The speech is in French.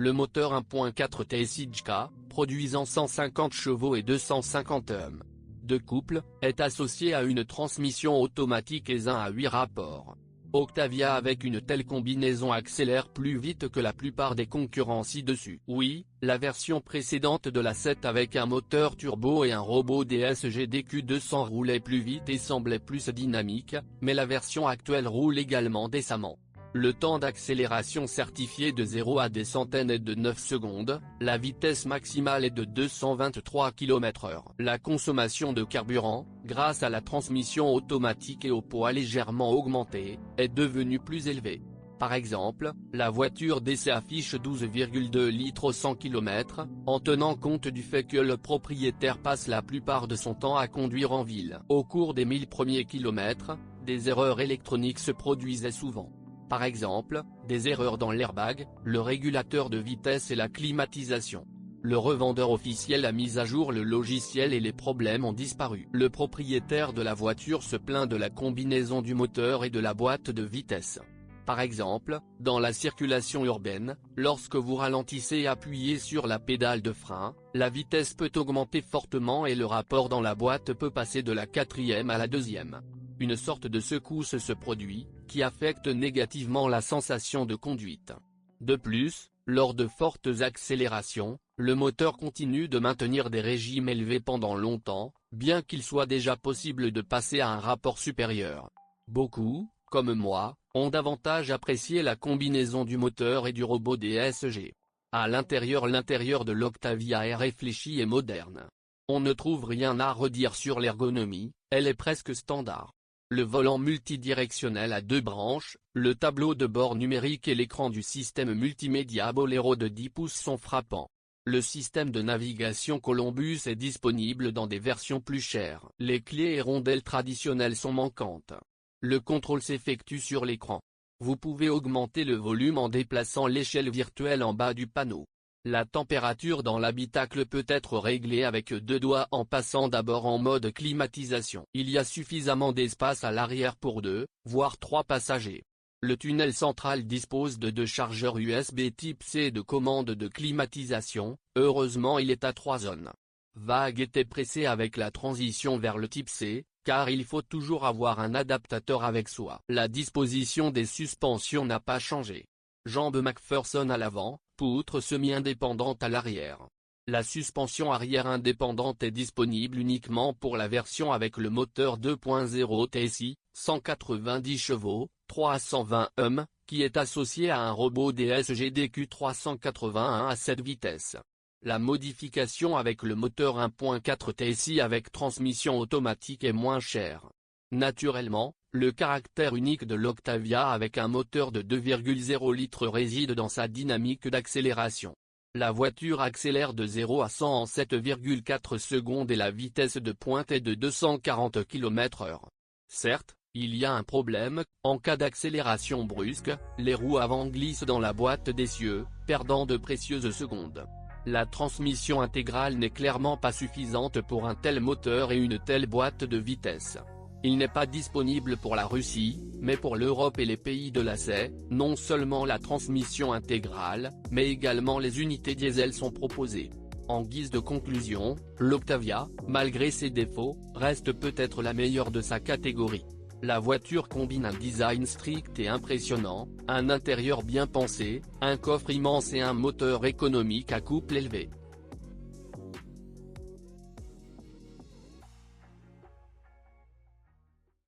Le moteur 1.4 TSI JK, produisant 150 chevaux et 250 de couple, est associé à une transmission automatique et 1 à 8 rapports. Octavia avec une telle combinaison accélère plus vite que la plupart des concurrents ci-dessus. Oui, la version précédente de la 7 avec un moteur turbo et un robot DSG DQ200 roulait plus vite et semblait plus dynamique, mais la version actuelle roule également décemment. Le temps d'accélération certifié de 0 à des centaines est de 9 secondes, la vitesse maximale est de 223 km/h. La consommation de carburant, grâce à la transmission automatique et au poids légèrement augmenté, est devenue plus élevée. Par exemple, la voiture d'essai affiche 12,2 litres au 100 km, en tenant compte du fait que le propriétaire passe la plupart de son temps à conduire en ville. Au cours des 1000 premiers kilomètres, des erreurs électroniques se produisaient souvent. Par exemple, des erreurs dans l'airbag, le régulateur de vitesse et la climatisation. Le revendeur officiel a mis à jour le logiciel et les problèmes ont disparu. Le propriétaire de la voiture se plaint de la combinaison du moteur et de la boîte de vitesse. Par exemple, dans la circulation urbaine, lorsque vous ralentissez et appuyez sur la pédale de frein, la vitesse peut augmenter fortement et le rapport dans la boîte peut passer de la 4e à la 2e. Une sorte de secousse se produit, qui affecte négativement la sensation de conduite. De plus, lors de fortes accélérations, le moteur continue de maintenir des régimes élevés pendant longtemps, bien qu'il soit déjà possible de passer à un rapport supérieur. Beaucoup, comme moi, ont davantage apprécié la combinaison du moteur et du robot DSG. À l'intérieur de l'Octavia est réfléchi et moderne. On ne trouve rien à redire sur l'ergonomie, elle est presque standard. Le volant multidirectionnel à 2 branches, le tableau de bord numérique et l'écran du système multimédia Bolero de 10 pouces sont frappants. Le système de navigation Columbus est disponible dans des versions plus chères. Les clés et rondelles traditionnelles sont manquantes. Le contrôle s'effectue sur l'écran. Vous pouvez augmenter le volume en déplaçant l'échelle virtuelle en bas du panneau. La température dans l'habitacle peut être réglée avec 2 doigts en passant d'abord en mode climatisation. Il y a suffisamment d'espace à l'arrière pour 2, voire 3 passagers. Le tunnel central dispose de 2 chargeurs USB type C et de commandes de climatisation, heureusement il est à 3 zones. Vague était pressé avec la transition vers le type C, car il faut toujours avoir un adaptateur avec soi. La disposition des suspensions n'a pas changé. Jambes McPherson à l'avant, poutre semi-indépendante à l'arrière. La suspension arrière indépendante est disponible uniquement pour la version avec le moteur 2.0 TSI, 190 chevaux, 320 qui est associé à un robot DSG DQ381 à 7 vitesses. La modification avec le moteur 1.4 TSI avec transmission automatique est moins chère. Naturellement, le caractère unique de l'Octavia avec un moteur de 2,0 litres réside dans sa dynamique d'accélération. La voiture accélère de 0 à 100 en 7,4 secondes et la vitesse de pointe est de 240 km/h. Certes, il y a un problème, en cas d'accélération brusque, les roues avant glissent dans la boîte d'essieu, perdant de précieuses secondes. La transmission intégrale n'est clairement pas suffisante pour un tel moteur et une telle boîte de vitesse. Il n'est pas disponible pour la Russie, mais pour l'Europe et les pays de l'ACE, non seulement la transmission intégrale, mais également les unités diesel sont proposées. En guise de conclusion, l'Octavia, malgré ses défauts, reste peut-être la meilleure de sa catégorie. La voiture combine un design strict et impressionnant, un intérieur bien pensé, un coffre immense et un moteur économique à couple élevé.